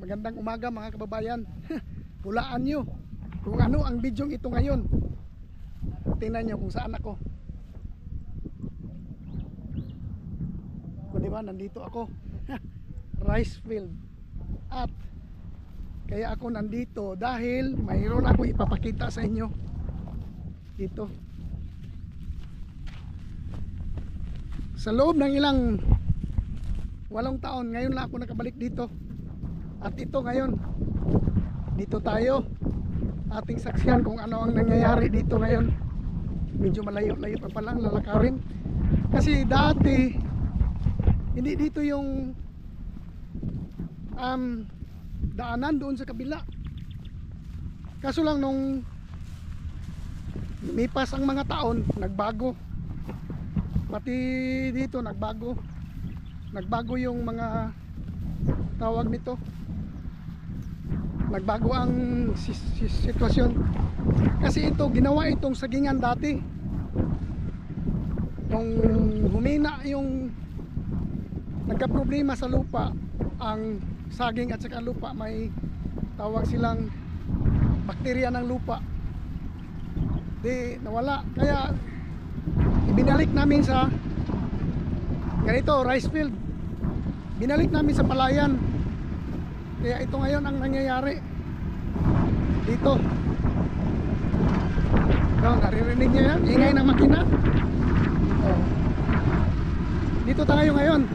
Magandang umaga mga kababayan. Hulaan nyo kung ano ang bidyong ito ngayon. Tingnan nyo kung saan ako. Kung diba, nandito ako. Rice field. At kaya ako nandito dahil mayroon ako ipapakita sa inyo. Dito. Sa loob ng ilang 8 taon, ngayon lang ako nakabalik dito. At ito ngayon, dito tayo ating saksihan kung ano ang nangyayari dito ngayon. Medyo malayo-layo pa palang lalakarin. Kasi dati hindi dito yung daanan doon sa kabila. Kaso lang nung lumipas ang mga taon, nagbago. Pati dito nagbago. Nagbago yung mga tawag nito. Nagbago ang sitwasyon. Kasi ito, ginawa itong sagingan dati. Nung humina yung nagka-problema sa lupa, ang saging at saka lupa, may tawag silang bakterya ng lupa. Di nawala. Kaya ibinalik namin sa ganito, rice field. Binalik namin sa palayan. Kaya ito ngayon ang nangyayari dito. Naririnig nyo yan? Ingay ng makina. Dito tayo ngayon.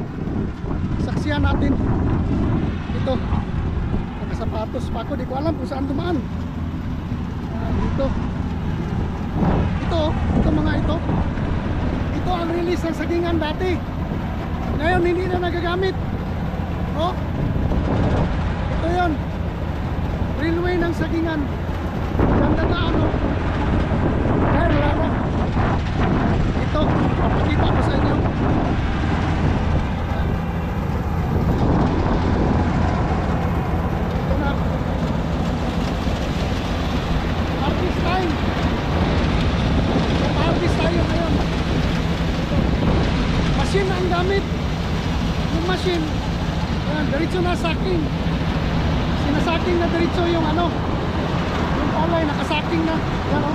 Saksihan natin. Ito. Nakasapatos pa ako. Di ko alam kung saan dumaan. Dito. Ito mga ito. Ito ang release ng sagingan dati. Ngayon hindi na nagagamit. Oh. Ito yun, railway ng sagingan. Ganda na ano. Kaya wala na. Ito, papakita ko sa inyo. Ito na. Harvest time. Harvest tayo ngayon. Machine ang gamit. Yung machine, diretso na saking. Sinasaking na diretso yung ano, yung palay nakasaking na. Yan o,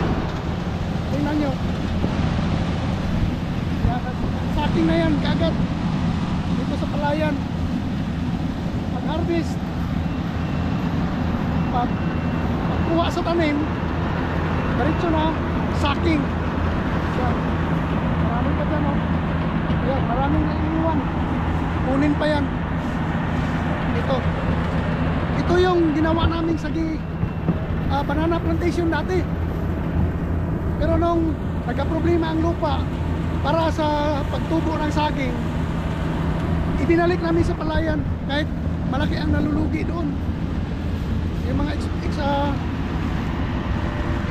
tingnan nyo. Saking na yan kaagad dito sa palayan. Pag harvest, pagkuha sa tanim, diretso na saking. Yan, marami pa dyan o. Yan, maraming naiiwan. Kunin pa yan. Ito yung ginawa namin sa banana plantation dati. Pero nung nagka-problema ang lupa para sa pagtubo ng saging, ibinalik namin sa palayan kahit malaki ang nalulugi doon. Yung mga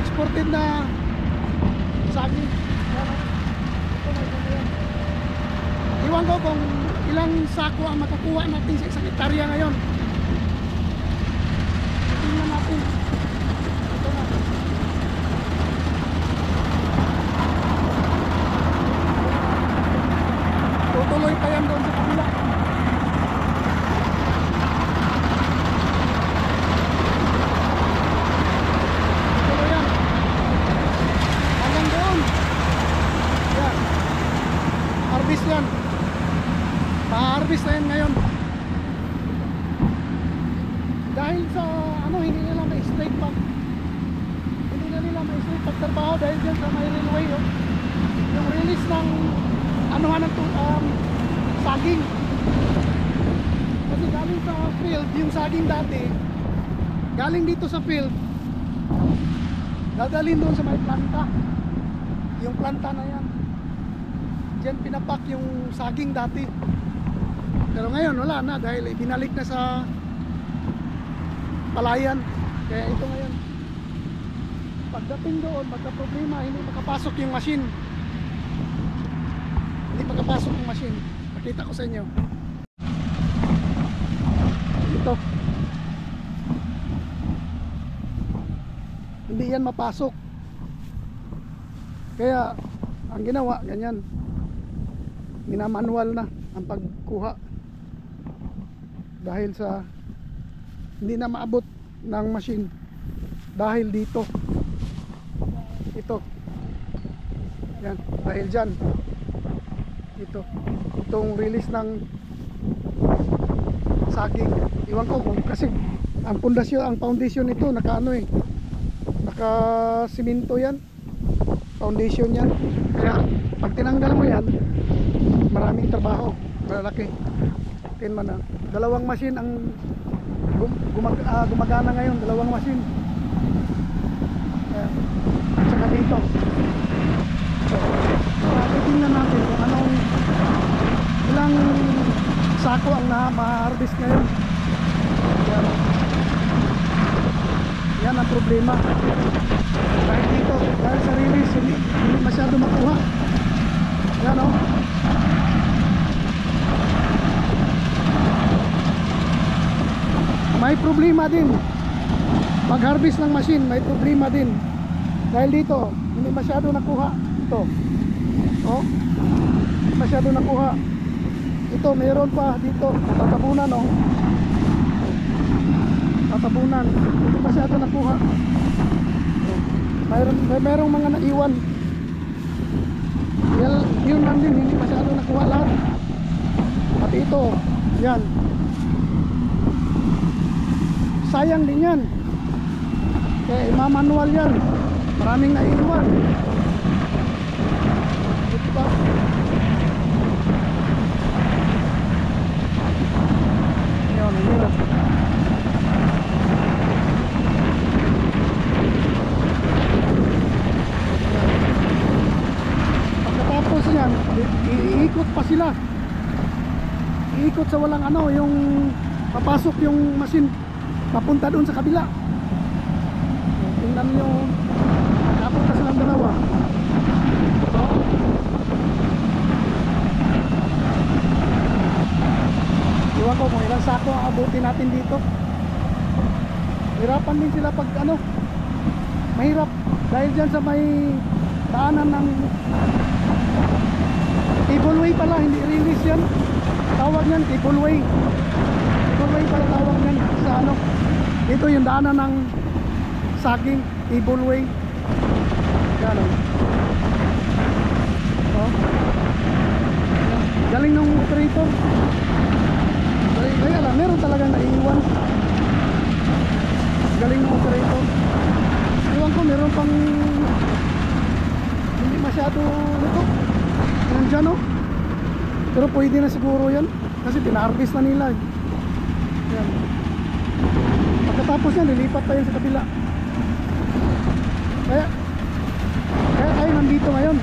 exported na saging. Iwan ko kung ilang sako ang makakuha natin sa isang hektarya ngayon. Tingnan natin. Ito na. Tutuloy pa yan doon sa kabila. Tutuloy yan. Hanggang doon. Yan. Harvest yan. Pa-harvest na yan ngayon. Dahil sa ano, hindi nila may straight pack. Hindi na nila may straight pack trabaho dahil dyan sa may railway oh. Yung release ng anuhan ng saging. Kasi galing sa field, yung saging dati galing dito sa field, dadalhin doon sa may planta. Yung planta na yan, dyan pinapak yung saging dati. Pero ngayon wala na dahil ibinalik na sa palayan. Kaya ito ngayon, pagdating doon magka-problema, hindi makapasok yung machine. Hindi makapasok yung machine. Pakita ko sa inyo. Ito. Hindi yan mapasok. Kaya ang ginawa ganyan, minamanual na ang pagkuha dahil sa hindi na maabot ng machine dahil dito. Ito. Yan, dahil dyan. Itong release ng saging. Iwan ko kung kasi ang pundasyon, ang foundation nito naka ano naka simento yan. Foundation yan. Kaya pag tinanggal mo yan, maraming trabaho, malaki. Tin man na. Dalawang machine ang gumagana ngayon, dalawang machine. At saka dito. So, titingnan natin kung anong ilang sako ang ma-harvest ngayon. Yan ang problema. Dahil dito, dahil sa release, hindi masyado makuha. Yan o. May problema din. Mag-harvest ng machine, may problema din. Dahil dito, hindi masyado nakuha. Ito. Oh. Hindi masyado nakuha. Ito, mayroon pa dito. Tatabunan o. Tatabunan. Hindi masyado nakuha. Mayroong mga naiwan. Yun lang din, hindi masyado nakuha lahat. At ito, yan. Sayang din yan. Kaya imamanual yan. Maraming naiwan. Ito pa. Yun, yun. Pagkatapos yan, iikot pa sila. Iikot sa walang ano, yung papasok yung machine papunta doon sa kabila. Tingnan nyo, nakapunta silang dalawa. Iwan ko kung ilang sako ang abutin natin dito. Hirapan din sila pag ano, mahirap dahil dyan sa may daanan ng cableway pala, hindi release yan. Tawag yan cableway. Cableway pala tawag yan sa ano. Ito yung daanan ng saging, cableway. Yan o. Oh. Galing ng operator. Kaya lang, meron talagang naiiwan. Galing ng operator. Iwan ko, meron pang hindi masyado luto. Nandyan o. Pero pwede na siguro yan. Kasi pina-harvest na nila. Yan. Pagkatapos yan, lilipat pa yan sa kabila. Kaya tayo nandito ngayon.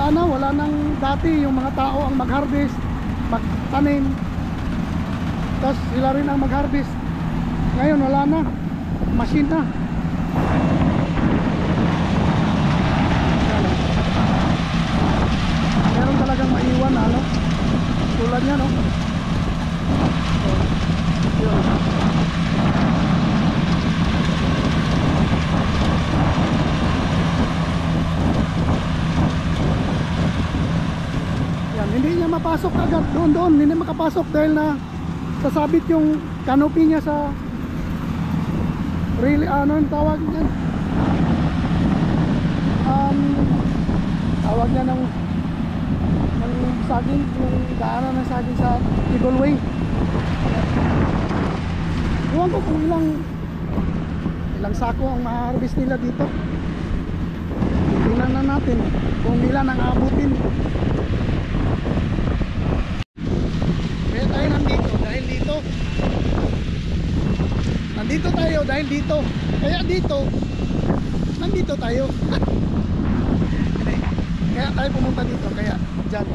Wala nang dati yung mga tao ang mag-harvest, magtanim, tapos sila rin ang mag-harvest. Ngayon wala na, machine na. Meron talagang maiwan na ano, tulad niya no. So, yun. Hindi niya mapasok agad doon, hindi makapasok dahil na sasabit yung canopy niya sa really ano yung tawag niya, tawag niya ng saging, yung daanan ng saging sa cableway. Iwan ko kung ilang sako ang ma-harvest nila dito. Tingnan na natin kung ilan ang abutin. Nandito tayo dahil dito. Kaya dito, nandito tayo. Kaya tayo pumunta dito. Kaya dyan,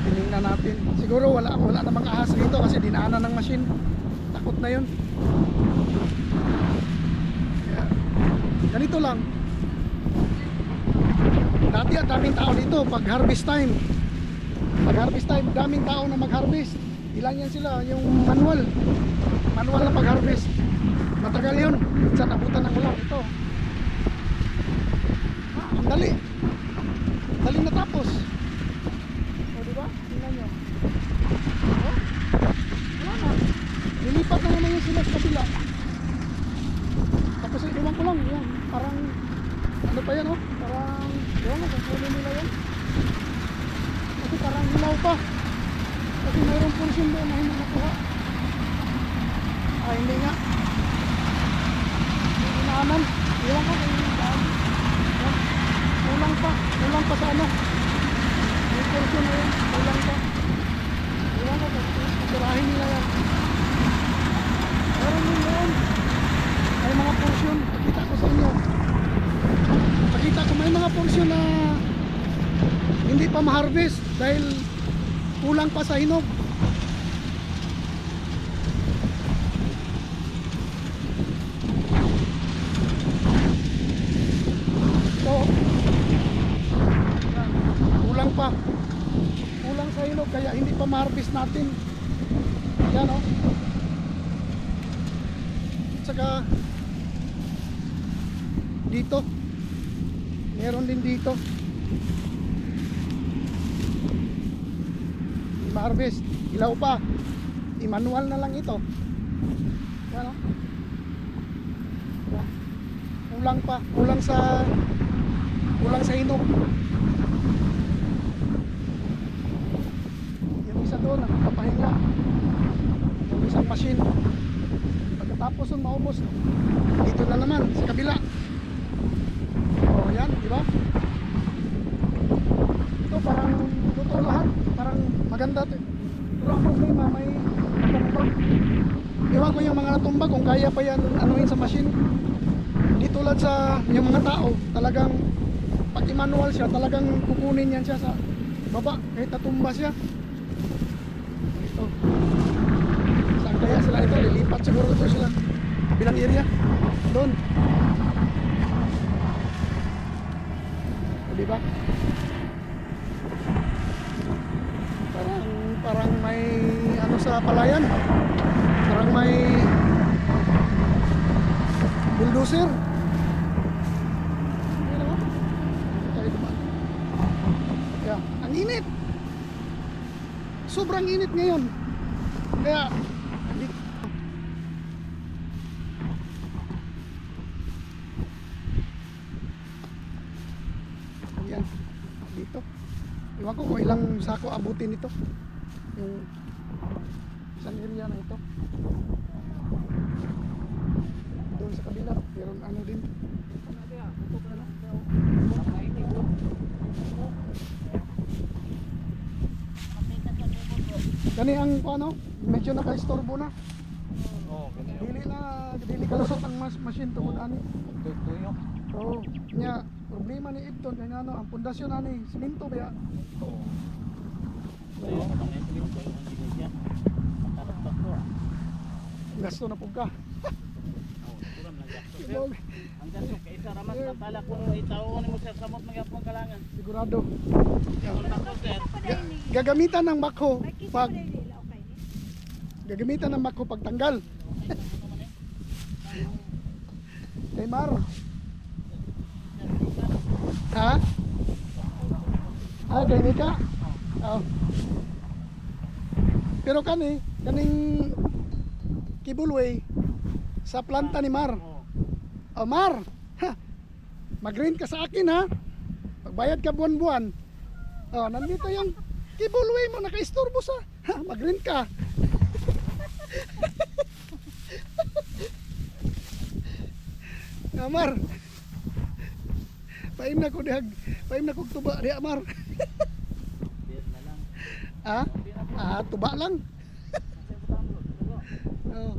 tinignan natin. Siguro wala namang ahas dito kasi dinaanan ng machine. Takot na yun. Kaya, ganito lang. Dati ang daming tao dito pag harvest time. Pag harvest time, daming tao na mag-harvest. Ilan yan sila, yung manual na pag-harvest. Matagal yun. Minsan abutan ng ulang ito. Ang dali. Daling natapos. O diba? Tingnan nyo. parang ano pa yan, oh, parang yun, nagkukulo nila yan kasi parang hilaw pa kasi mayroong portion doon na hindi nakuha. Hindi nga, hindi naaman, iwan ko kung yung daan yan. Kulang pa sa ano yung portion na yan, kulang pa, iwan ko kung kasirahin nila yan. Meron yun yan, may mga portion, pakita ko sa inyo, pakita ko may mga portion na hindi pa ma-harvest dahil kulang pa sa hinog. So kulang sa hinog kaya hindi pa ma-harvest natin yan, oh. Saka dito meron din dito ma-harvest, ilaw pa, i-manual na lang ito yan, oh. Kulang sa hinog. Yung isa doon nakakapahinga, yung isang machine pagkatapos yung maubos dito na naman sa kabila. Oh yan, di ba? Ito parang luto lahat, parang maganda to. Pero ang problema may natumbag. Iwan ko yung mga natumbag kung kaya pa yan anuhin sa machine. Di tulad sa yung mga tao, talagang pag i-manual siya, talagang kukunin yan siya sa baba kahit natumba siya. Ito. Saan kaya sila ito? Lilipat siguro ito sila. Bilang area. Doon. Di ba? Parang may ano sa palayan. Parang may bulldozer. Ayan naman. Tayo dumaan. Kaya, ang init. Sobrang init ngayon. Kaya, ayan, dito. Iwan ko kung ilang sako abutin ito. Yung isang area na ito. Doon sa kabila, pero ano din. Kani ang ano, medyo naka-istorbo na. Dili kalusot ang machine tungod ani. Oo, nya problema ni Ibton kay ano, ang pundasyon ani simento ba ya? Gasto na pug ka. Ang gasto kay isa ramas na tala kung itaw ni mo sir samot magyapon kalangan. Sigurado. Nako sir. Gagamitan ng makho pag gagamitan ng makho pagtanggal. Kay Mar. Ha? Kay Nika? Oh. Pero kaning Kibulway sa planta ni Mar. Oh Mar, ha, mag-green ka sa akin ha. Magbayad ka buwan-buwan. Oh, nandito yung Kibulway mo, naka-istorbo sa. Ha, mag-green ka. Mar. Paim na ko dihag, paim na ko tuba di Mar. Ha? Tuba lang. Oh,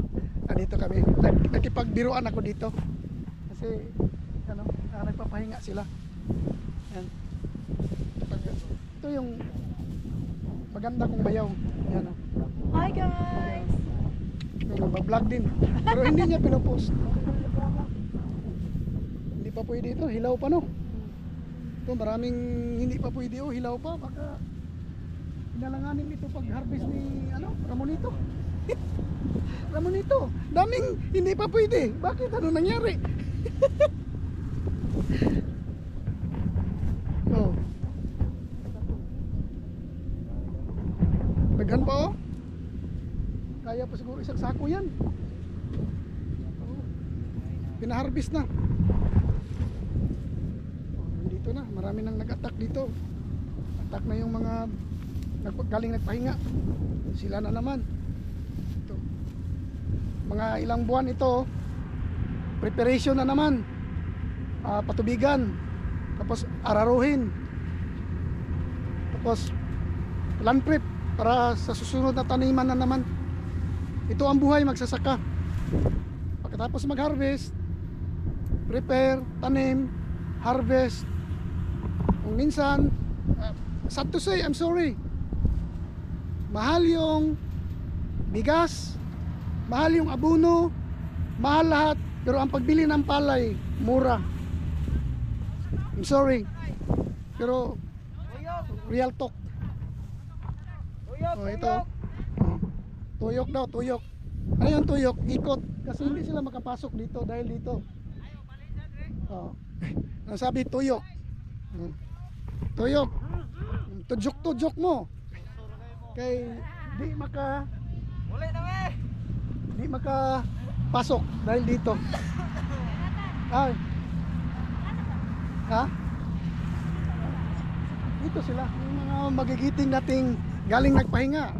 dito kami. Nakipagbiruan ako dito. Kasi ano, nagpapahinga sila. Yan. Ito yung maganda kong bayaw. Yan, oh. Hi guys. Nagba-vlog din. Pero hindi niya pinopost. Hindi pa pwede ito, hilaw pa no. Ito maraming hindi pa pwede, oh, hilaw pa, baka inalanganin ito pag harvest ni ano, Ramonito. Ramonito, daming hindi pa pwede. Bakit ano nangyari? Oh. Daghan pa oh. Kaya pa siguro isang sako yan. Oh. Pinaharvest na. Ito na, marami nang nag-attack dito. Attack na yung mga galing nagpahinga. Sila na naman. Ito. Mga ilang buwan ito, preparation na naman. Patubigan. Tapos araruhin. Tapos land prep para sa susunod na taniman na naman. Ito ang buhay magsasaka. Pagkatapos mag-harvest, prepare, tanim, harvest. Kung minsan, sad to say, I'm sorry, mahal yung bigas, mahal yung abono, mahal lahat, pero ang pagbili ng palay, mura. I'm sorry, pero real talk. Oh, ito. Tuyok daw, tuyok. Ano yung tuyok? Ikot. Kasi hindi sila makapasok dito dahil dito. Oh. Ang sabi tuyok. Tuyok. Tudyok-tudyok mo. Kay di maka pasok dahil dito. Ay. Ha? Dito sila, yung mga magigiting nating galing nagpahinga.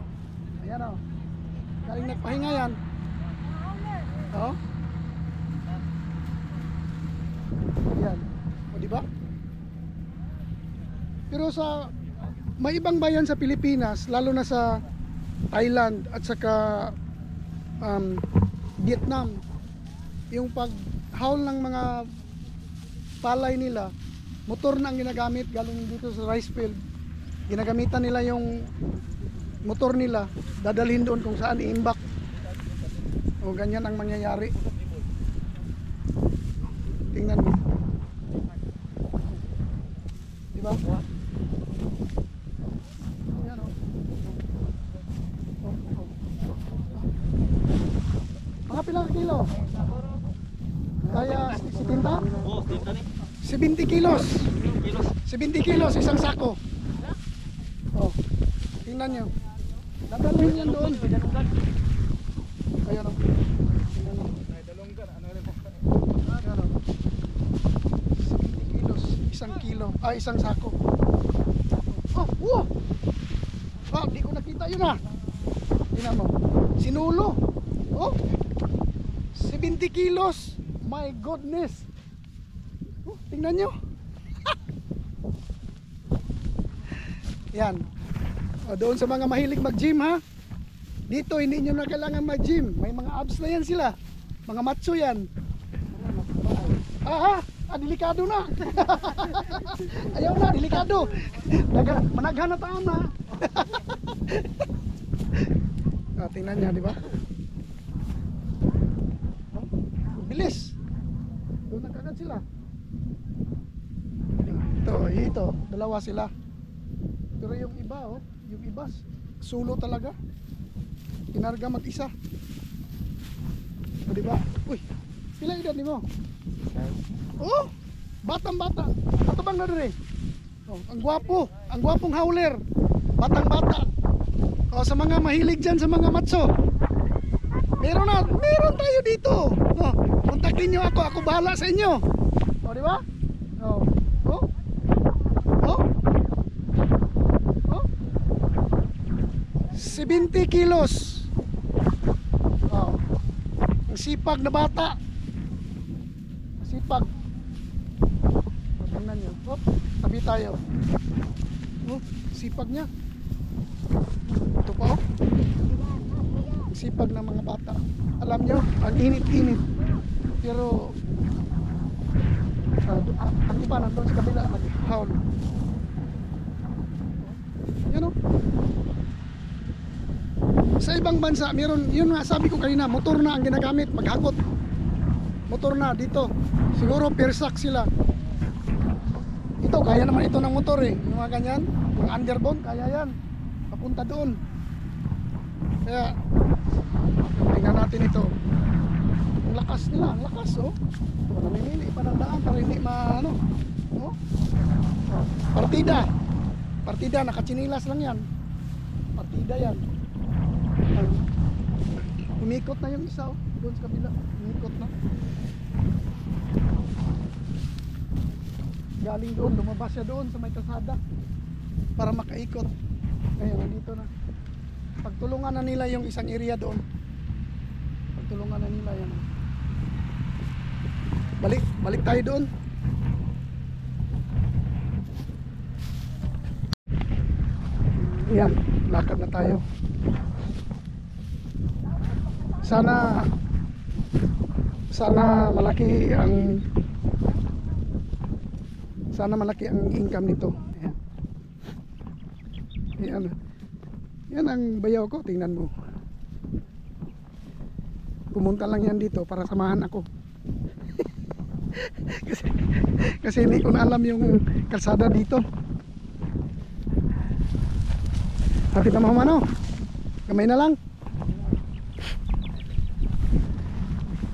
Ayan o. Galing nagpahinga yan. Oh. Ayan. O diba? Pero sa may ibang bayan sa Pilipinas, lalo na sa Thailand at saka Vietnam, yung paghaul ng mga palay nila, motor na ang ginagamit galing dito sa rice field. Ginagamitan nila yung motor nila, dadalhin doon kung saan iimbak. O ganyan ang mangyayari. Tingnan mo. Diba? Ayan o. Mga pilang kilo? Kaya 70? Oh, dito ni. 70 kilos. 70 kilos isang sako. Oh. Tingnan nyo. Dadalhin yan doon. Ayan o. Tingnan nyo. Ayan o. 70 kilos. Isang kilo. Isang sako. Oh, wow! Di ko nakita yun ah. Tingnan mo. Sinulo. Oh. 70 kilos. My goodness. Oh, tingnan nyo. Yan. O, doon sa mga mahilig mag-gym ha. Dito hindi nyo na kailangan mag-gym. May mga abs na yan sila. Mga macho yan. Delikado na. Ayaw na, delikado. Managhan na taon na. Tingnan nyo, di ba? Bilis. Doon na kagad sila. Ito, dalawa sila. Pero yung iba, yung iba, sulo talaga. Kinarga mag-isa. O, diba? Uy, pila edad ni mo? Oh, batang-bata. Matabang na rin eh. Oh, ang gwapo. Ang gwapong howler. Batang-bata. O, sa mga mahilig dyan, sa mga matso. Meron tayo dito. Oh, kontakin nyo ako. Ako bahala sa inyo. O, diba? Oh. 70 kilos. Oh. Ang sipag na bata. Sipag. Tingnan nyo. Oh, tabi tayo. Oh, sipag niya. Ito pa oh. Ang sipag ng mga bata. Alam nyo, ang init-init. Pero ang iba nandun sa kabila nag-howl. Yan o. Sa ibang bansa, meron, yun nga sabi ko kanina, motor na ang ginagamit, maghakot. Motor na dito. Siguro persak sila. Ito, kaya naman ito ng motor eh. Yung mga ganyan, yung underbone, kaya yan. Papunta doon. Kaya, tingnan natin ito. Ang lakas nila, ang lakas oh. Namimili pa ng daan para hindi maano. Oh. Partida, nakatsinilas lang yan. Partida yan. Umikot na yung isa oh. Doon sa kabila, umikot na. galing doon, lumabas siya doon sa may kalsada para makaikot. Ngayon nandito na. Pagtulungan na nila yung isang area doon. Pagtulungan na nila yan. Balik tayo doon. Yan, lakad na tayo. Sana malaki ang income nito. Ayan. Yan ang bayaw ko, tingnan mo. Pumunta lang yan dito para samahan ako. kasi hindi ko na alam yung kalsada dito. Hapit na mga mano. Kamay na lang.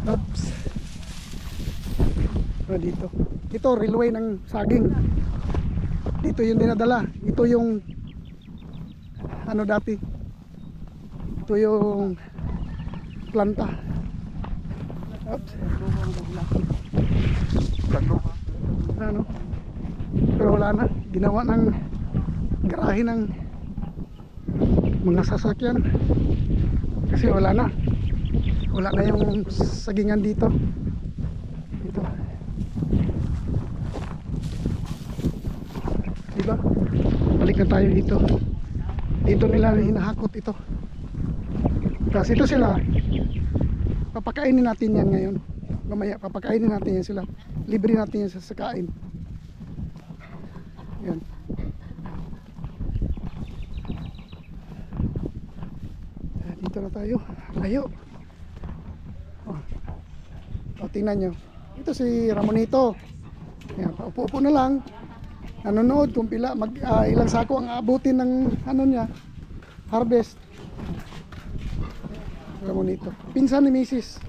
Oops. Dito. Ito railway ng saging. Dito yung dinadala. Ito yung ano dati. Ito yung planta. Oops. Ano? Pero wala na. Ginawa ng garahe ng mga sasakyan. Kasi wala na yung sagingan dito. Diba? Balik na tayo dito. Dito nila hinahakot ito. Tapos ito sila. Papakainin natin yan ngayon. Mamaya papakainin natin yan sila. Libre natin yan sa kain. Yan. Dito na tayo. Layo. Tingnan nyo. Ito si Ramonito. Yan, paupo-upo na lang. Nanonood kung pila ilang sako ang abutin ng ano niya, harvest. Ramonito. Pinsan ni Mrs.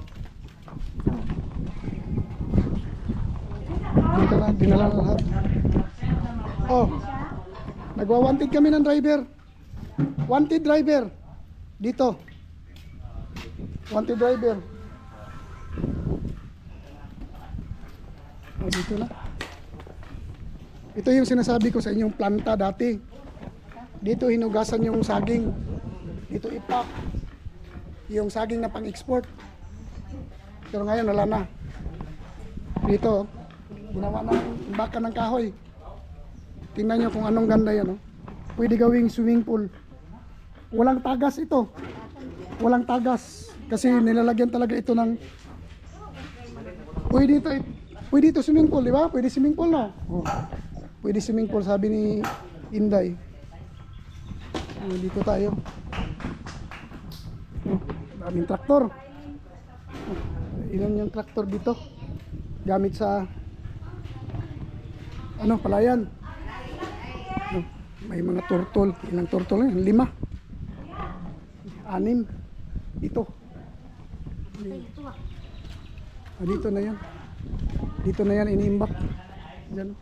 Dito na, dinala na lahat. Oh. Nagwa-wanted kami ng driver. Wanted driver. Dito. Wanted driver. Oh, dito na. Ito yung sinasabi ko sa inyong planta dati. Dito hinugasan yung saging. Dito ipak. Yung saging na pang-export. Pero ngayon wala na. Dito, ginawa ng imbakan ng kahoy. Tingnan nyo kung anong ganda yan. Oh. Pwede gawing swimming pool. Walang tagas ito. Walang tagas. Kasi nilalagyan talaga ito ng... Pwede ito swimming pool, di ba? Pwede swimming pool na. Oh. Pwede swimming pool, sabi ni Inday. Oh, dito tayo. Oh, daming traktor. Oh, ilan yung traktor dito? Gamit sa ano, palayan. Oh, may mga turtol. Ilang turtol yan? 5. 6. Dito. Ah, dito na yan. Dito na yan iniimbak. Diyan.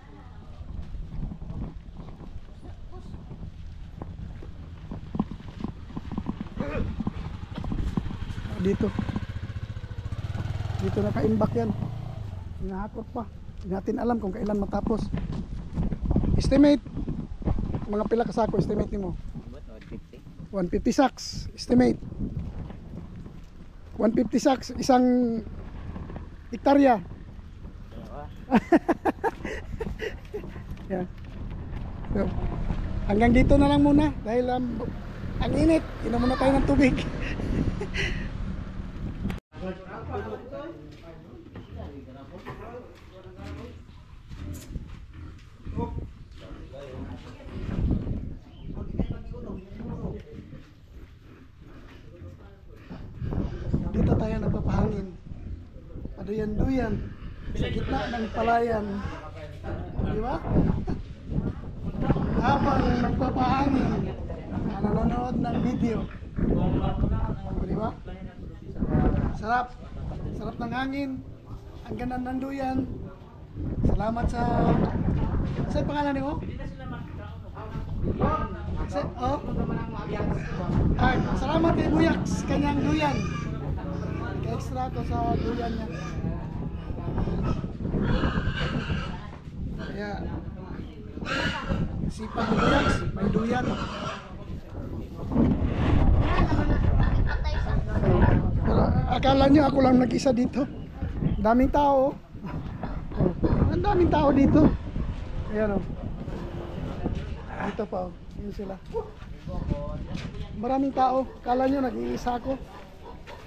Dito. Dito nakaimbak yan. Hinahakot pa. Hindi natin alam kung kailan matapos. Estimate. Mga pila ka sako estimate nimo? 150 sacks. Estimate. 150 sacks. Isang hektarya. Yeah. So, hanggang dito na lang muna dahil ang init. Inom muna tayo ng tubig. Dito tayo nagpapahangin. Paduyan-duyan sa gitna ng palayan. Di ba? Habang nagpapahangin, nanonood ng video. Di ba? Sarap. Sarap ng hangin. Ang ganda ng duyan. Salamat sa... Saan pangalan niyo? Oh. Ay, salamat kay Buyaks, kanyang duyan. Extra ko sa duyan niya. Kaya sipag mo yan, may duyan. Pero akala nyo ako lang nag-isa dito. Daming tao. Oh, ang daming tao dito. Ayan o. Dito pa o. Yun sila. Maraming tao. Akala nyo nag-iisa ako.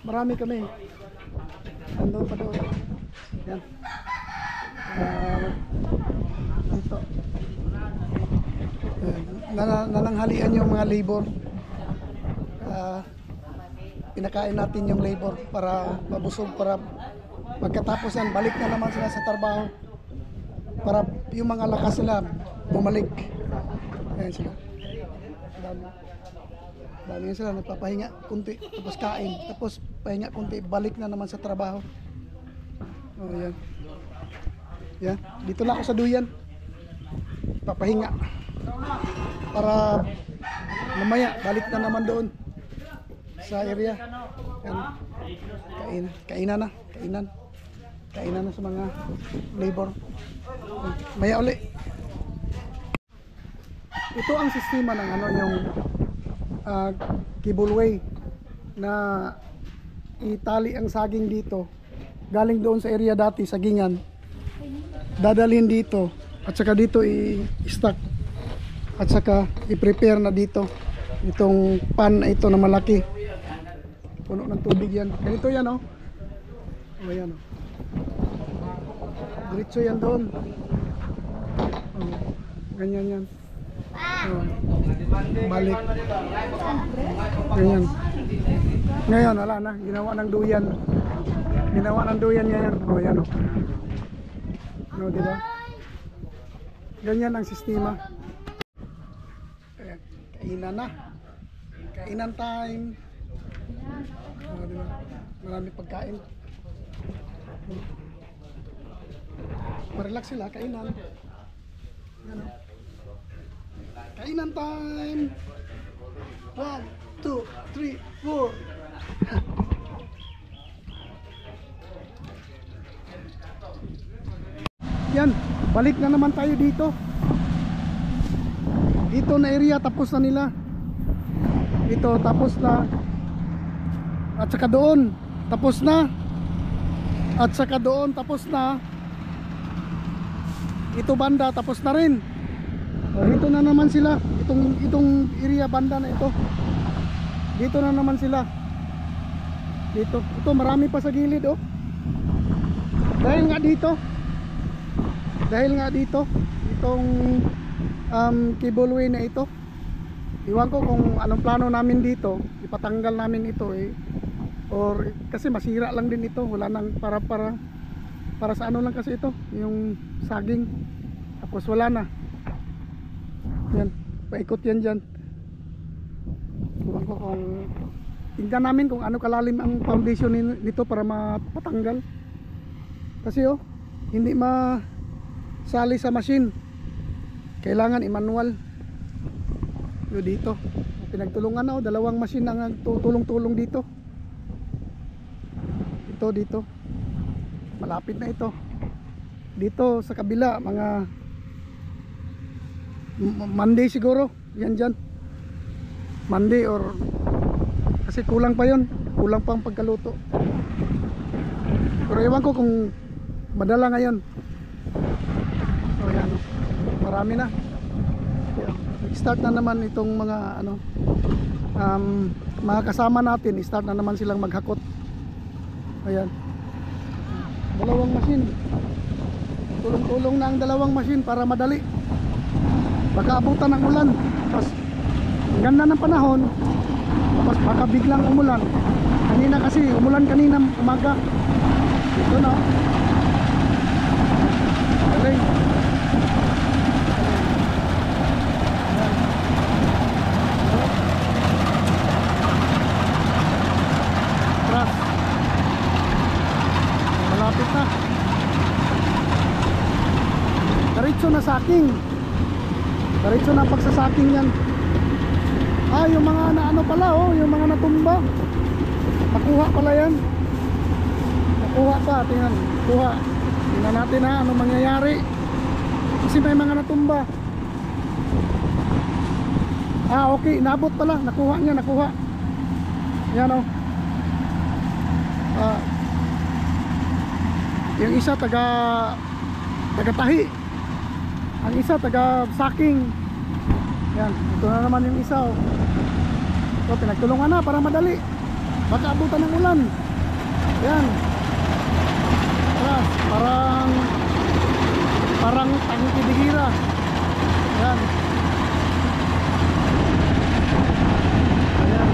Marami kami. Andun pa doon. Yan. Dito. Nananghalian yung mga labor. Pinakain natin yung labor para mabusog, para pagkatapos yan balik na naman sila sa trabaho para yung mga lakas nila bumalik. Ayan sila. Dami sila nagpapahinga kunti, tapos kain, tapos pahinga kunti, balik na naman sa trabaho. Oh, yan. Yan, dito lang ako sa duyan. Papahinga. Para mamaya balik na naman doon sa area. Yan. Kainan na sa mga labor. Maya uli. Ito ang sistema ng ano, yung cableway na itali ang saging dito. Galing doon sa area dati, sagingan. Dadalhin dito at saka dito i-stack at saka i-prepare na dito. Itong pan na ito na malaki. Puno ng tubig yan. Ganito yan oh. O yan oh. Diretso yan doon. Oh, ganyan yan. Oh, balik. Ganyan. Ngayon wala na. Ginawa ng duyan. Ginawa ng duyan ngayon. O yan oh. No, diba? Ganyan ang sistema. Ayan. Kainan na. Kainan time. Oh, diba? Marami pagkain. Marelax sila, kainan. Yan, oh. Kainan time. 1, 2, 3, 4. Yan, balik na naman tayo dito. Dito na area, tapos na nila. Ito, tapos na. At saka doon, tapos na. At saka doon, tapos na. Ito banda, tapos na rin. Dito na naman sila. Itong area banda na ito. Dito na naman sila. Dito. Ito, marami pa sa gilid, oh. Dahil nga dito, itong cableway na ito. Iwan ko kung anong plano namin dito. Ipatanggal namin ito eh. Or kasi masira lang din ito. Wala nang para sa ano lang kasi ito, yung saging. Tapos wala na. Yan, paikot yan dyan. Iwan ko kung tingnan namin kung ano kalalim ang foundation nito para mapatanggal. Kasi oh, hindi masali sa machine. Kailangan i-manual. Yo dito. Pinagtulungan na oh, dalawang machine ang tulong-tulong dito. Ito dito. Malapit na ito. Dito sa kabila mga Monday siguro. Yan dyan. Monday or kasi kulang pa yon. Kulang pa ang pagkaluto. Pero ewan ko kung madala ngayon. O yan. Marami na. Start na naman itong mga ano, mga kasama natin. Start na naman silang maghakot. Ayan. Dalawang machine. Tulong-tulong na ang dalawang machine para madali. Baka abutan ng ulan. Tapos ang ganda ng panahon. Tapos baka biglang umulan. Kanina kasi umulan kanina umaga. Ito na. Galing. Tras. Malapit na. Diretso na saking. Diretso na pagsasaking yan. Ah, yung mga naano pala oh, yung mga natumba. Nakuha pala yan. Nakuha pa, tingnan. Kuha. Tingnan natin ha, ano mangyayari. Kasi may mga natumba. Ah, okay, inabot pala. Nakuha niya, nakuha. Yan o. Yung isa taga-tahi. Ang isa taga-saking. Yan, ito na naman yung isa o. So, pinagtulungan na para madali. Baka abutan ng ulan. Yan. Parang tangkibigira. Yan. Ayan.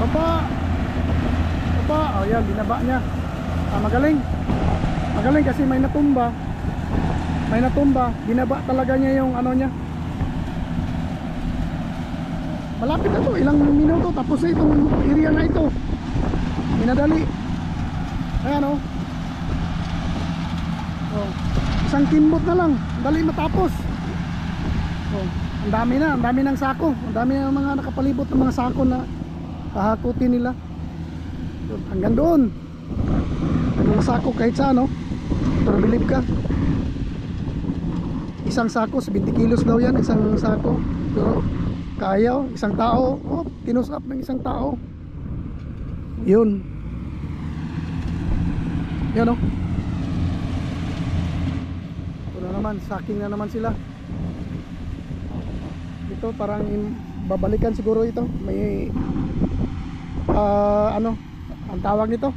Baba. Oh yan, binaba niya. Magaling. Magaling kasi may natumba. Binaba talaga niya yung ano niya. Malapit na to, ilang minuto tapos na itong area na ito. Minadali. Ayan o. Isang kimbot na lang, dali matapos. Ang dami ng sako. Ang dami ng mga nakapalibot ng mga sako na hahakutin nila. Hanggang doon. Ang mga sako kahit saan, no? Pero bilib ka. Isang sako, 20 kilos daw yan, isang sako. Pero kaya, isang tao, tinusap ng isang tao. Yun. Yan, no? Ito na naman, saking na naman sila. Ito parang babalikan siguro ito. May ano ang tawag nito,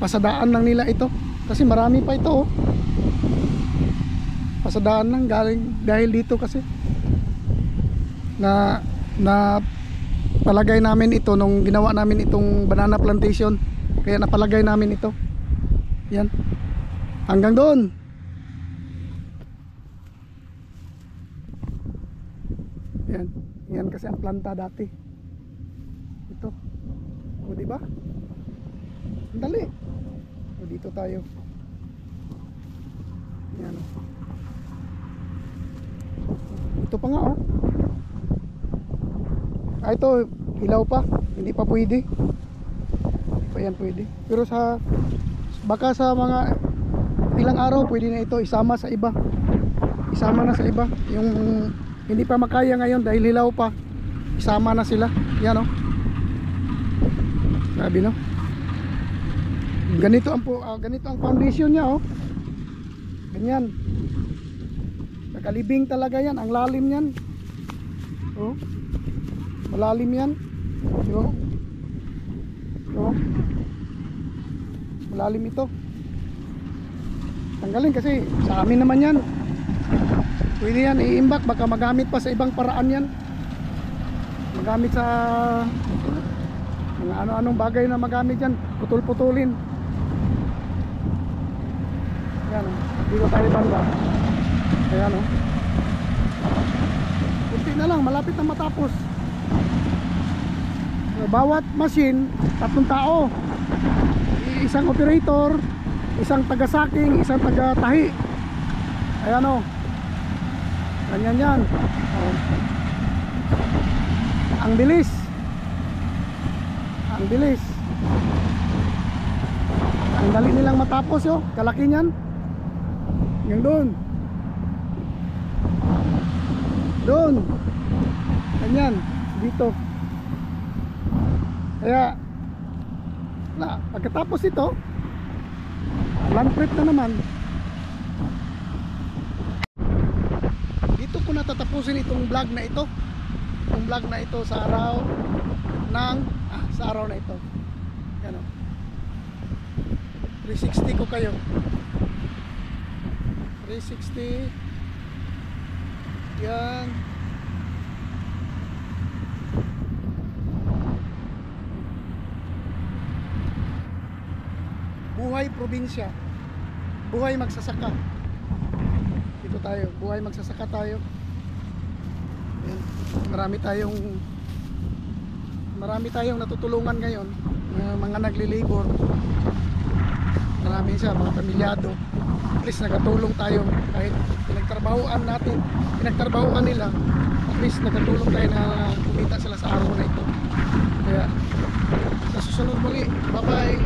pasadaan lang nila ito kasi marami pa ito pasadaan lang galing dahil dito kasi na palagay namin ito nung ginawa namin itong banana plantation, kaya napalagay namin ito. Yan hanggang doon. Yan kasi ang planta dati ito. O diba? Dali. O dito tayo. Yan. Ito pa nga ito ilaw pa. Hindi pa pwede. Hindi pa yan pwede. Pero baka sa mga ilang araw pwede na ito isama sa iba. Isama na sa iba. Yung hindi pa makaya ngayon dahil hilaw pa. Isama na sila. Yan o. Sabi no. Ganito ang foundation niya Ganyan. Nakalibing talaga yan. Ang lalim yan. Malalim yan. Malalim ito. Tanggalin kasi sa amin naman yan. Pwede yan iimbak. Baka magamit pa sa ibang paraan yan. Magamit sa mga ano-anong bagay na magamit yan. Putol-putulin. Ayan dito tayo banda. Ayan kunti na lang, malapit na matapos. Bawat machine 3 tao. Isang operator, isang taga-saking, isang taga-tahi. Ayan ganyan yan. Ang bilis. Ang bilis. Ang dali nilang matapos kalaki niyan. Yung doon. Ganyan dito. Kaya pagkatapos ito land prep na naman. Dito ko natatapusin itong vlog na ito. Itong vlog na ito sa araw na ito. Yan 360 ko kayo. 360. Yan. Buhay probinsya. Buhay magsasaka. Dito tayo. Buhay magsasaka tayo. Yan. Marami tayong natutulungan ngayon. Mga nagli-labor. Marami siya, mga pamilyado. At least nakatulong tayo kahit pinagtrabahuan nila, at least nakatulong tayo na kumita sila sa araw na ito. Kaya sa susunod muli, bye bye.